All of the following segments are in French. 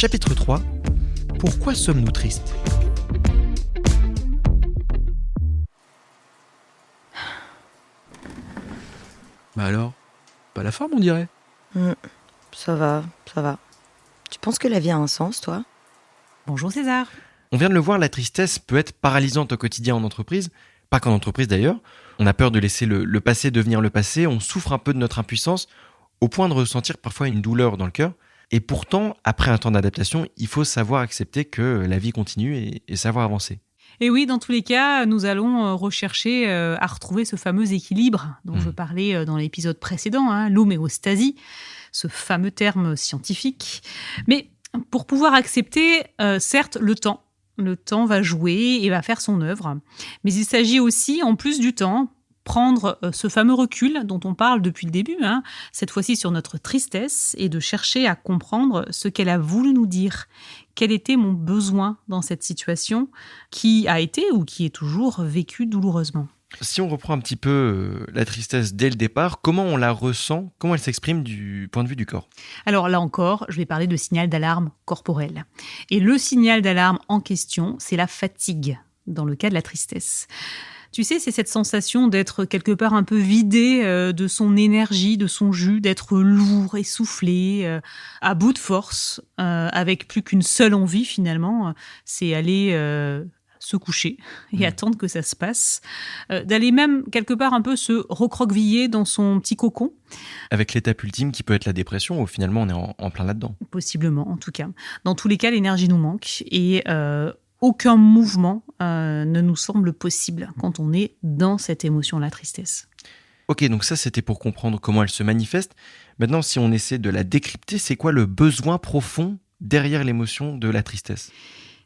Chapitre 3. Pourquoi sommes-nous tristes ? Bah alors, pas la forme on dirait. Ça va. Tu penses que la vie a un sens, toi ? Bonjour César. On vient de le voir, la tristesse peut être paralysante au quotidien en entreprise, pas qu'en entreprise d'ailleurs. On a peur de laisser le passé devenir le passé, on souffre un peu de notre impuissance, au point de ressentir parfois une douleur dans le cœur. Et pourtant, après un temps d'adaptation, il faut savoir accepter que la vie continue et savoir avancer. Et oui, dans tous les cas, nous allons rechercher à retrouver ce fameux équilibre dont je parlais dans l'épisode précédent, l'homéostasie, ce fameux terme scientifique. Mais pour pouvoir accepter, certes, le temps va jouer et va faire son œuvre. Mais il s'agit aussi, en plus du temps, prendre ce fameux recul dont on parle depuis le début, cette fois-ci sur notre tristesse, et de chercher à comprendre ce qu'elle a voulu nous dire. Quel était mon besoin dans cette situation qui a été ou qui est toujours vécue douloureusement ? Si on reprend un petit peu la tristesse dès le départ, comment on la ressent ? Comment elle s'exprime du point de vue du corps ? Alors là encore, je vais parler de signal d'alarme corporel. Et le signal d'alarme en question, c'est la fatigue, dans le cas de la tristesse. Tu sais, c'est cette sensation d'être quelque part un peu vidé de son énergie, de son jus, d'être lourd, essoufflé, à bout de force, avec plus qu'une seule envie finalement, c'est aller se coucher et attendre que ça se passe, d'aller même quelque part un peu se recroqueviller dans son petit cocon. Avec l'étape ultime qui peut être la dépression, où finalement on est en plein là-dedans. Possiblement, en tout cas. Dans tous les cas, l'énergie nous manque et aucun mouvement ne nous semble possible quand on est dans cette émotion, la tristesse. Ok, donc ça c'était pour comprendre comment elle se manifeste. Maintenant, si on essaie de la décrypter, c'est quoi le besoin profond derrière l'émotion de la tristesse ?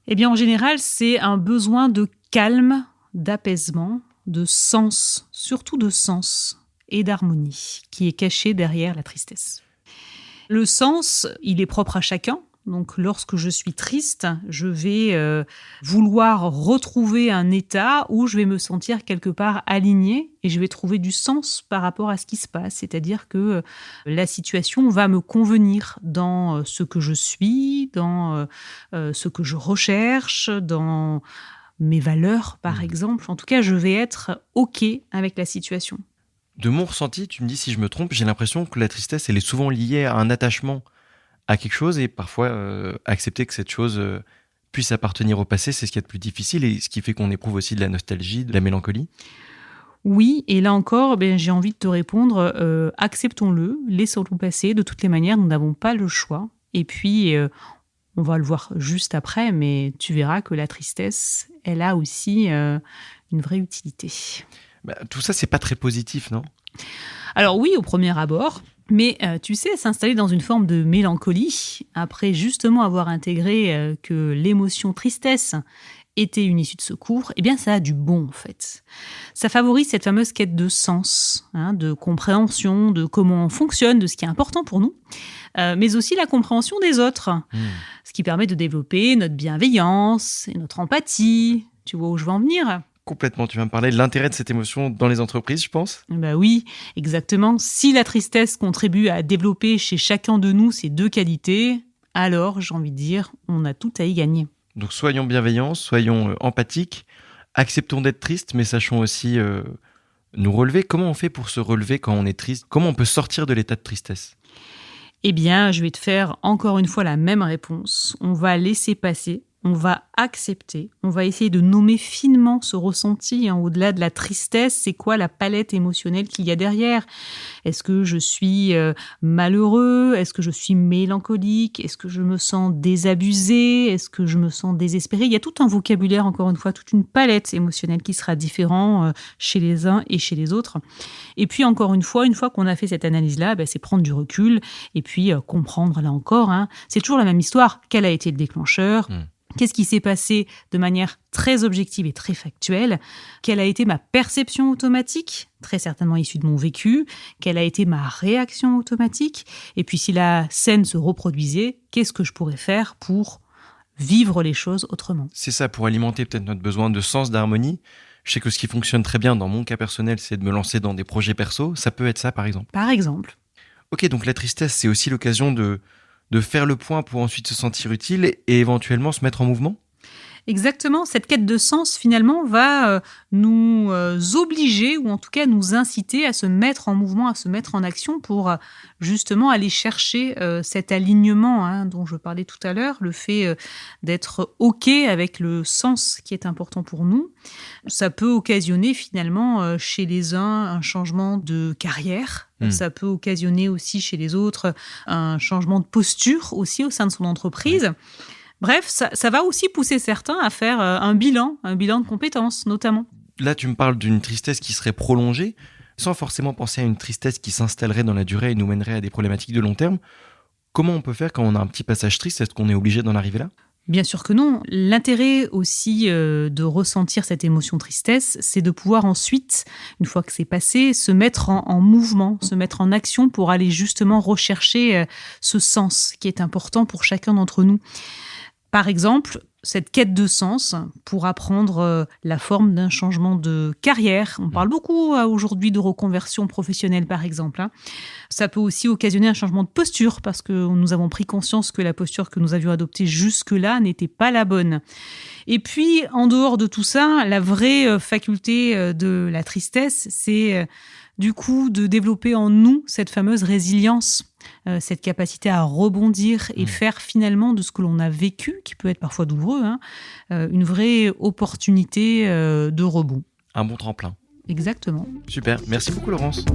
Eh bien, en général, c'est un besoin de calme, d'apaisement, de sens, surtout de sens et d'harmonie, qui est caché derrière la tristesse. Le sens, il est propre à chacun. Donc, lorsque je suis triste, je vais vouloir retrouver un état où je vais me sentir quelque part alignée et je vais trouver du sens par rapport à ce qui se passe. C'est-à-dire que la situation va me convenir dans ce que je suis, dans ce que je recherche, dans mes valeurs, par exemple. En tout cas, je vais être OK avec la situation. De mon ressenti, tu me dis si je me trompe, j'ai l'impression que la tristesse, elle est souvent liée à un attachement à quelque chose et parfois accepter que cette chose puisse appartenir au passé, c'est ce qui est le plus difficile et ce qui fait qu'on éprouve aussi de la nostalgie, de la mélancolie. Oui, et là encore, j'ai envie de te répondre, acceptons-le, laissons-le passer. De toutes les manières, nous n'avons pas le choix. Et puis, on va le voir juste après, mais tu verras que la tristesse, elle a aussi une vraie utilité. Tout ça, c'est pas très positif, non ? Alors oui, au premier abord. Mais tu sais, s'installer dans une forme de mélancolie, après justement avoir intégré que l'émotion tristesse était une issue de secours, eh bien ça a du bon en fait. Ça favorise cette fameuse quête de sens, de compréhension, de comment on fonctionne, de ce qui est important pour nous, mais aussi la compréhension des autres, ce qui permet de développer notre bienveillance et notre empathie. Tu vois où je veux en venir ? Complètement, tu vas me parler de l'intérêt de cette émotion dans les entreprises, je pense. Oui, exactement. Si la tristesse contribue à développer chez chacun de nous ces deux qualités, alors, j'ai envie de dire, on a tout à y gagner. Donc soyons bienveillants, soyons empathiques, acceptons d'être tristes, mais sachons aussi nous relever. Comment on fait pour se relever quand on est triste ? Comment on peut sortir de l'état de tristesse ? Eh bien, je vais te faire encore une fois la même réponse. On va laisser passer. On va accepter, on va essayer de nommer finement ce ressenti, au-delà de la tristesse, c'est quoi la palette émotionnelle qu'il y a derrière ? Est-ce que je suis malheureux ? Est-ce que je suis mélancolique ? Est-ce que je me sens désabusé ? Est-ce que je me sens désespéré ? Il y a tout un vocabulaire, encore une fois, toute une palette émotionnelle qui sera différente chez les uns et chez les autres. Et puis, encore une fois qu'on a fait cette analyse-là, c'est prendre du recul et puis comprendre, là encore, c'est toujours la même histoire. Quel a été le déclencheur ? Qu'est-ce qui s'est passé de manière très objective et très factuelle ? Quelle a été ma perception automatique, très certainement issue de mon vécu ? Quelle a été ma réaction automatique ? Et puis si la scène se reproduisait, qu'est-ce que je pourrais faire pour vivre les choses autrement ? C'est ça, pour alimenter peut-être notre besoin de sens, d'harmonie. Je sais que ce qui fonctionne très bien dans mon cas personnel, c'est de me lancer dans des projets perso. Ça peut être ça, par exemple. Par exemple. Ok, donc la tristesse, c'est aussi l'occasion de de faire le point pour ensuite se sentir utile et éventuellement se mettre en mouvement ? Exactement, cette quête de sens finalement va nous obliger ou en tout cas nous inciter à se mettre en mouvement, à se mettre en action pour justement aller chercher cet alignement dont je parlais tout à l'heure, le fait d'être OK avec le sens qui est important pour nous. Ça peut occasionner finalement chez les uns un changement de carrière. Ça peut occasionner aussi chez les autres un changement de posture aussi au sein de son entreprise. Bref, ça va aussi pousser certains à faire un bilan de compétences notamment. Là, tu me parles d'une tristesse qui serait prolongée, sans forcément penser à une tristesse qui s'installerait dans la durée et nous mènerait à des problématiques de long terme. Comment on peut faire quand on a un petit passage triste ? Est-ce qu'on est obligé d'en arriver là ? Bien sûr que non. L'intérêt aussi de ressentir cette émotion tristesse, c'est de pouvoir ensuite, une fois que c'est passé, se mettre en mouvement, se mettre en action pour aller justement rechercher ce sens qui est important pour chacun d'entre nous. Par exemple, cette quête de sens pourra prendre la forme d'un changement de carrière. On parle beaucoup aujourd'hui de reconversion professionnelle, par exemple. Ça peut aussi occasionner un changement de posture parce que nous avons pris conscience que la posture que nous avions adoptée jusque-là n'était pas la bonne. Et puis, en dehors de tout ça, la vraie faculté de la tristesse, c'est du coup de développer en nous cette fameuse résilience, cette capacité à rebondir et faire finalement de ce que l'on a vécu, qui peut être parfois douloureux, une vraie opportunité de rebond. Un bon tremplin. Exactement. Super, merci beaucoup Laurence.